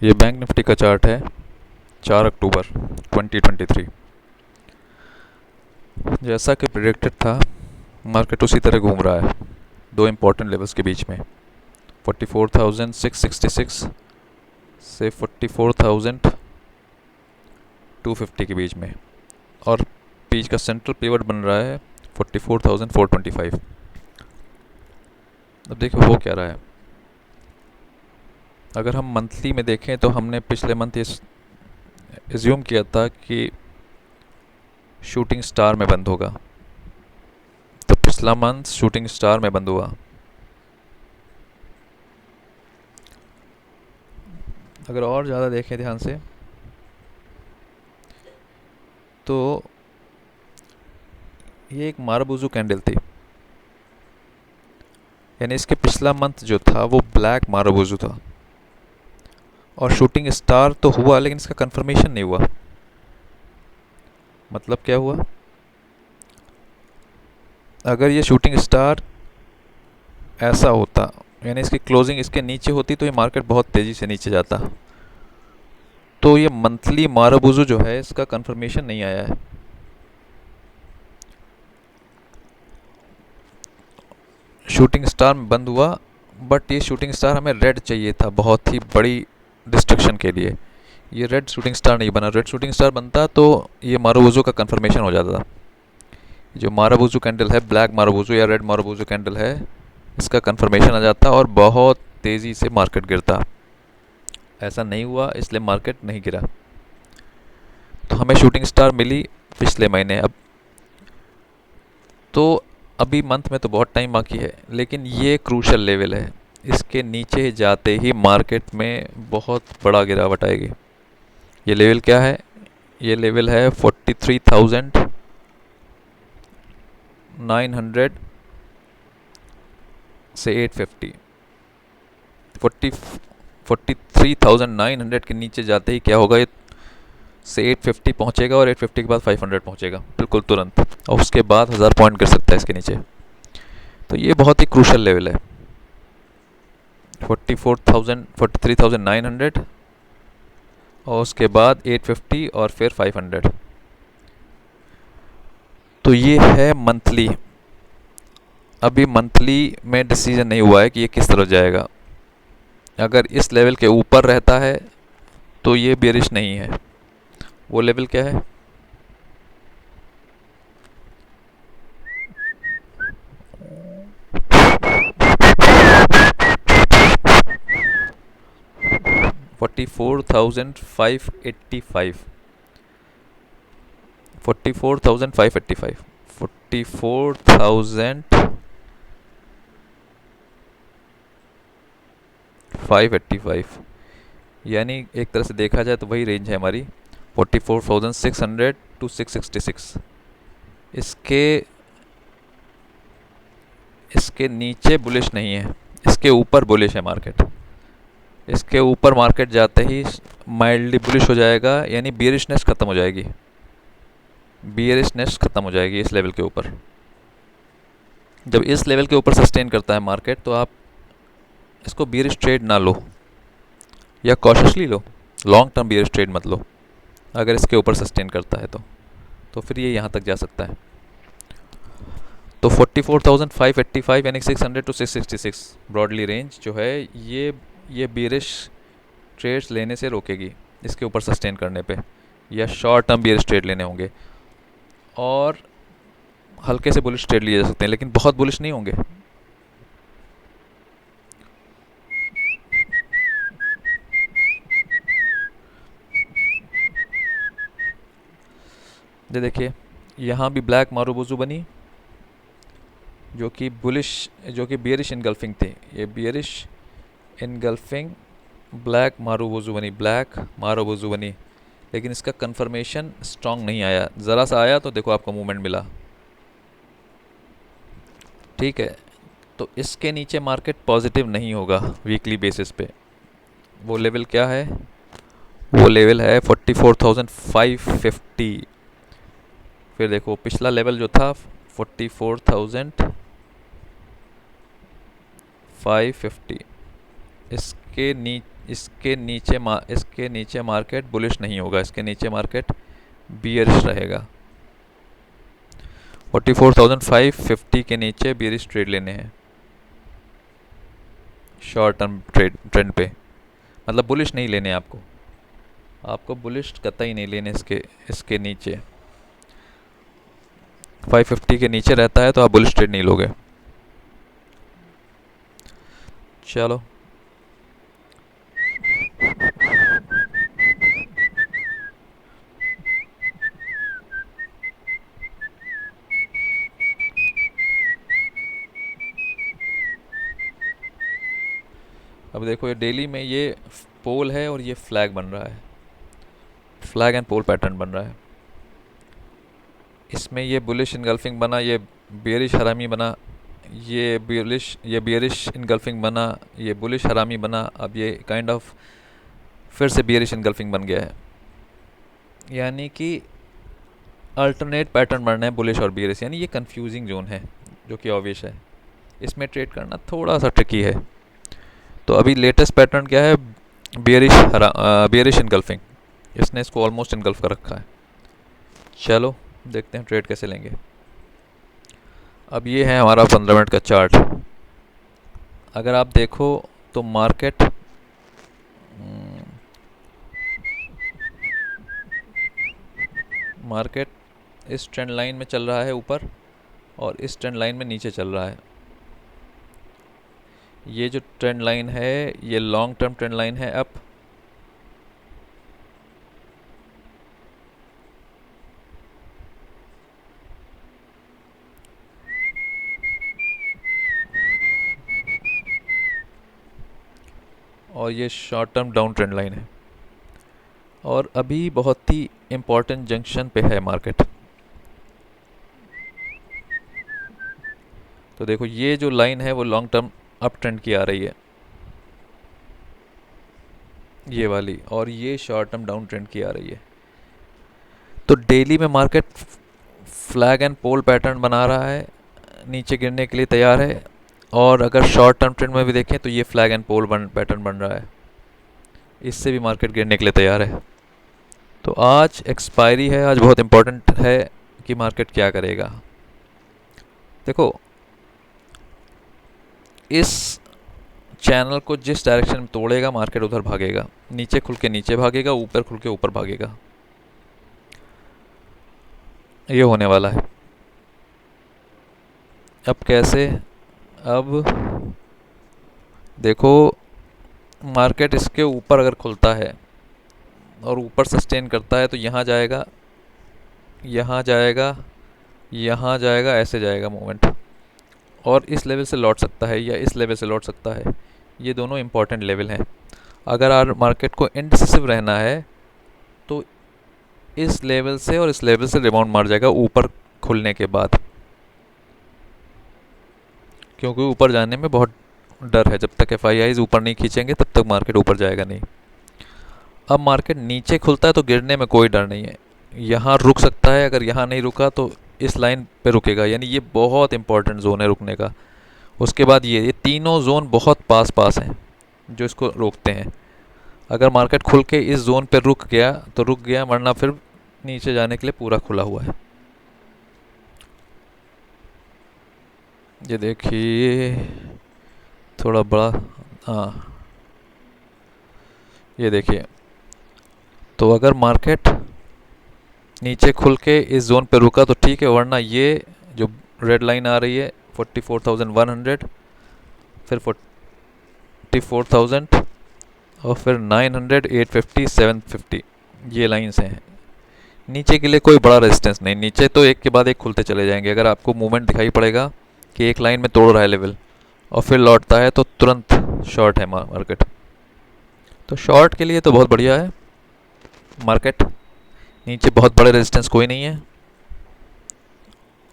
ये bank Nifty का chart है 4 अक्टूबर 2023। जैसा कि प्रिडिक्टेड था, मार्केट उसी तरह घूम रहा है दो इम्पोर्टेंट लेवल्स के बीच में, 44,666 से 44,250 के बीच में, और बीच का सेंट्रल पिवट बन रहा है 44,425। अब देखो हो क्या रहा है। अगर हम मंथली में देखें तो हमने पिछले मंथ ये एज्यूम किया था कि शूटिंग स्टार में बंद होगा, तो पिछला मंथ शूटिंग स्टार में बंद हुआ। अगर और ज़्यादा देखें ध्यान से तो ये एक मारुबुजू कैंडल थी, यानी इसके पिछला मंथ जो था वो ब्लैक मारुबुजू था, और शूटिंग स्टार तो हुआ लेकिन इसका कंफर्मेशन नहीं हुआ। मतलब क्या हुआ, अगर ये शूटिंग स्टार ऐसा होता, यानी इसकी क्लोजिंग इसके नीचे होती, तो ये मार्केट बहुत तेज़ी से नीचे जाता। तो ये मंथली मारुबुजू जो है इसका कंफर्मेशन नहीं आया है। शूटिंग स्टार में बंद हुआ, बट ये शूटिंग स्टार हमें रेड चाहिए था बहुत ही बड़ी डिस्ट्रक्शन के लिए। ये रेड शूटिंग स्टार नहीं बना। रेड शूटिंग स्टार बनता तो ये मारुबुजू का कंफर्मेशन हो जाता था। जो मारुबुजू कैंडल है, ब्लैक मारुबुजू या रेड मारुबुजू कैंडल है, इसका कंफर्मेशन आ जाता और बहुत तेज़ी से मार्केट गिरता। ऐसा नहीं हुआ, इसलिए मार्केट नहीं गिरा। तो हमें शूटिंग स्टार मिली पिछले महीने। अब तो अभी मंथ में तो बहुत टाइम बाकी है, लेकिन ये क्रूशल लेवल है। इसके नीचे जाते ही मार्केट में बहुत बड़ा गिरावट आएगी। ये लेवल क्या है? ये लेवल है 43,900 से 850। 43,900 के नीचे जाते ही क्या होगा, ये से 850 पहुंचेगा और 850 के बाद 500 पहुंचेगा बिल्कुल तुरंत, और उसके बाद 1000 पॉइंट गिर सकता है इसके नीचे। तो ये बहुत ही क्रूशल लेवल है, 43,900 और उसके बाद 850 और फिर 500। तो ये है मंथली। अभी मंथली में डिसीजन नहीं हुआ है कि ये किस तरफ जाएगा। अगर इस लेवल के ऊपर रहता है तो ये बेरिश नहीं है। वो लेवल क्या है? $44,585। 44,585। 44,585, यानी एक तरह से देखा जाए तो वही रेंज है हमारी, 44,600 टू 666। इसके इसके नीचे बुलिश नहीं है, इसके ऊपर बुलिश है मार्केट। इसके ऊपर मार्केट जाते ही माइल्डली बुलिश हो जाएगा, यानी बियरिशनेस ख़त्म हो जाएगी। बियरिशनेस ख़त्म हो जाएगी इस लेवल के ऊपर। जब इस लेवल के ऊपर सस्टेन करता है मार्केट, तो आप इसको बियरिश ट्रेड ना लो, या कॉशियसली लो, लॉन्ग टर्म बियरिश ट्रेड मत लो। अगर इसके ऊपर सस्टेन करता है तो फिर ये यहाँ तक जा सकता है। तो 44,585 यानी 600 टू 666 ब्रॉडली रेंज जो है, ये बियरिश ट्रेड्स लेने से रोकेगी इसके ऊपर सस्टेन करने पे, या शॉर्ट टर्म बियरिश ट्रेड लेने होंगे। और हल्के से बुलिश ट्रेड लिए जा सकते हैं, लेकिन बहुत बुलिश नहीं होंगे। ये देखिए, यहाँ भी ब्लैक मारुबुजू बनी, जो कि बियरिश इनगल्फिंग थी। ये बियरिश इनगल्फिंग ब्लैक मारुबुजू बनी, ब्लैक मारुबुजू बनी, लेकिन इसका कंफर्मेशन स्ट्रांग नहीं आया। ज़रा सा आया तो देखो आपको मूवमेंट मिला, ठीक है। तो इसके नीचे मार्केट पॉजिटिव नहीं होगा वीकली बेसिस पे। वो लेवल क्या है? वो लेवल है 44,550। फिर देखो पिछला लेवल जो था 44,550, इसके नीचे मार्केट बुलिश नहीं होगा, इसके नीचे मार्केट बियरिश रहेगा। 44,550 के नीचे बियरिश ट्रेड लेने हैं शॉर्ट टर्म ट्रेंड पे, मतलब बुलिश नहीं लेने आपको बुलिश कतई नहीं लेने इसके नीचे 550 के नीचे रहता है तो आप बुलिश ट्रेड नहीं लोगे। चलो अब देखो, ये डेली में ये पोल है और ये फ्लैग बन रहा है, फ्लैग एंड पोल पैटर्न बन रहा है। इसमें ये बुलिश इनगल्फिंग बना, ये बेरिश हरामी बना, ये बियरिश इनगल्फिंग बना, ये बुलिश हरामी बना, अब ये काइंड ऑफ फिर से बियरिश इनगल्फिंग बन गया है। यानी कि अल्टरनेट पैटर्न बन रहे हैं बुलिश और बियरिश, यानी ये कंफ्यूजिंग जोन है जो कि ऑब्वियस है, इसमें ट्रेड करना थोड़ा सा ट्रिकी है। तो अभी लेटेस्ट पैटर्न क्या है, बियरिश इनगल्फिंग, इसने इसको ऑलमोस्ट इनगल्फ कर रखा है। चलो देखते हैं ट्रेड कैसे लेंगे। अब ये है हमारा 15 मिनट का चार्ट। अगर आप देखो तो मार्केट इस ट्रेंड लाइन में चल रहा है ऊपर और इस ट्रेंड लाइन में नीचे चल रहा है। ये जो ट्रेंड लाइन है ये लॉन्ग टर्म ट्रेंड लाइन है अप, और ये short term down trend line है, और अभी बहुत ही इम्पोर्टेंट जंक्शन पे है मार्केट। तो देखो ये जो लाइन है वो लॉन्ग टर्म अप ट्रेंड की आ रही है, ये वाली, और ये शॉर्ट टर्म डाउन ट्रेंड की आ रही है। तो डेली में market flag and pole pattern बना रहा है, नीचे गिरने के लिए तैयार है। और अगर शॉर्ट टर्म ट्रेंड में भी देखें तो ये फ्लैग एंड पोल पैटर्न बन रहा है, इससे भी मार्केट गिरने के लिए तैयार है। तो आज एक्सपायरी है, आज बहुत इम्पोर्टेंट है कि मार्केट क्या करेगा। देखो इस चैनल को जिस डायरेक्शन में तोड़ेगा मार्केट उधर भागेगा, नीचे खुल के नीचे भागेगा, ऊपर खुल के ऊपर भागेगा, ये होने वाला है। अब कैसे, अब देखो मार्केट इसके ऊपर अगर खुलता है और ऊपर सस्टेन करता है तो यहाँ जाएगा, यहाँ जाएगा, यहाँ जाएगा, ऐसे जाएगा मूवमेंट, और इस लेवल से लौट सकता है या इस लेवल से लौट सकता है। ये दोनों इंपॉर्टेंट लेवल हैं। अगर मार्केट को इंडिसिसिव रहना है तो इस लेवल से और इस लेवल से रिबाउंड मार जाएगा ऊपर खुलने के बाद, क्योंकि ऊपर जाने में बहुत डर है। जब तक FIIs ऊपर नहीं खींचेंगे तब तक मार्केट ऊपर जाएगा नहीं। अब मार्केट नीचे खुलता है तो गिरने में कोई डर नहीं है, यहाँ रुक सकता है, अगर यहाँ नहीं रुका तो इस लाइन पे रुकेगा, यानी ये बहुत इंपॉर्टेंट जोन है रुकने का। उसके बाद ये तीनों जोन बहुत पास हैं जो इसको रोकते हैं। अगर मार्केट खुल के इस जोन पे रुक गया तो रुक गया, वरना फिर नीचे जाने के लिए पूरा खुला हुआ है। ये देखिए थोड़ा बड़ा, हाँ ये देखिए। तो अगर मार्केट नीचे खुल के इस जोन पे रुका तो ठीक है, वरना ये जो रेड लाइन आ रही है 44,100, फिर 44,000 और फिर 900, 850, 750, ये लाइंस हैं। नीचे के लिए कोई बड़ा रेजिस्टेंस नहीं, नीचे तो एक के बाद एक खुलते चले जाएंगे। अगर आपको मूवमेंट दिखाई पड़ेगा कि एक लाइन में तोड़ रहा है लेवल और फिर लौटता है तो तुरंत शॉर्ट है मार्केट। तो शॉर्ट के लिए तो बहुत बढ़िया है मार्केट। नीचे बहुत बड़े रेजिस्टेंस कोई नहीं है,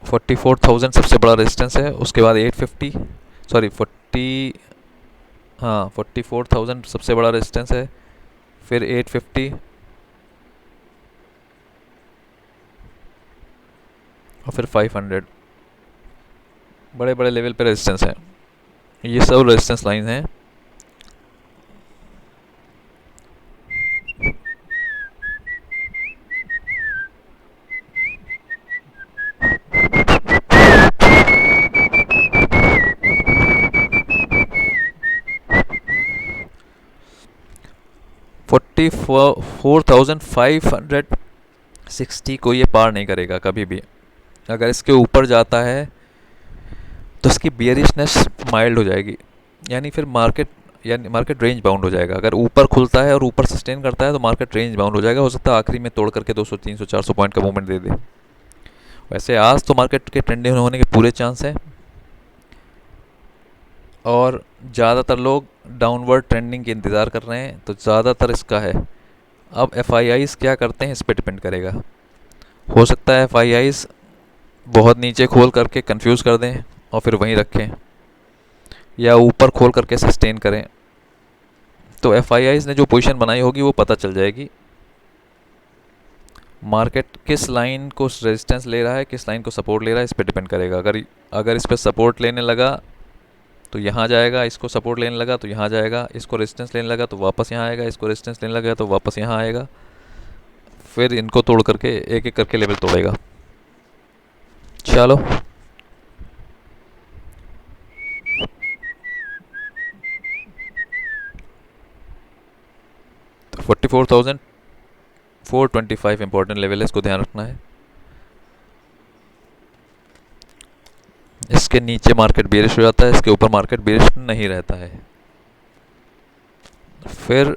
44,000 सबसे बड़ा रेजिस्टेंस है, उसके बाद 850, सॉरी 44,000 सबसे बड़ा रेजिस्टेंस है, फिर 850 और फिर 500, बड़े बड़े लेवल पे रेजिस्टेंस है। ये सब रेजिस्टेंस लाइन हैं 44,560 को ये पार नहीं करेगा कभी भी। अगर इसके ऊपर जाता है तो इसकी बियरिशनेस माइल्ड हो जाएगी, यानी मार्केट रेंज बाउंड हो जाएगा। अगर ऊपर खुलता है और ऊपर सस्टेन करता है तो मार्केट रेंज बाउंड हो जाएगा। हो सकता है आखिरी में तोड़ करके 200 300 400 पॉइंट का मूवमेंट दे दे। वैसे आज तो मार्केट के ट्रेंडिंग होने के पूरे चांस हैं, और ज़्यादातर लोग डाउनवर्ड ट्रेंडिंग के इंतज़ार कर रहे हैं, तो ज़्यादातर इसका है। अब FIIs क्या करते हैं इस पर डिपेंड करेगा। हो सकता है FIIs बहुत नीचे खोल करके कंफ्यूज कर दें और फिर वहीं रखें, या ऊपर खोल करके सस्टेन करें। तो FIIs ने जो पोजीशन बनाई होगी वो पता चल जाएगी। मार्केट किस लाइन को रेजिस्टेंस ले रहा है, किस लाइन को सपोर्ट ले रहा है, इस पर डिपेंड करेगा। अगर इस पर सपोर्ट लेने लगा तो यहाँ जाएगा, इसको सपोर्ट लेने लगा तो यहाँ जाएगा, इसको रेजिस्टेंस लेने लगा तो वापस यहाँ आएगा, इसको रेजिस्टेंस लेने लगा तो वापस यहाँ आएगा। फिर इनको तोड़ करके एक एक करके लेवल तोड़ेगा। चलो, तो 44,425 इंपॉर्टेंट लेवल है, इसको ध्यान रखना है। इसके नीचे मार्केट बेरिश हो जाता है, इसके ऊपर मार्केट बेरिश नहीं रहता है। फिर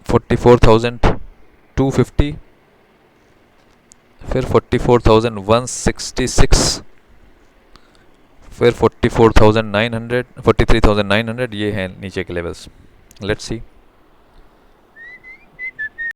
44,250, फिर 44,166, फिर 44,900, 43,900, ये हैं नीचे के लेवल्स। Let's see.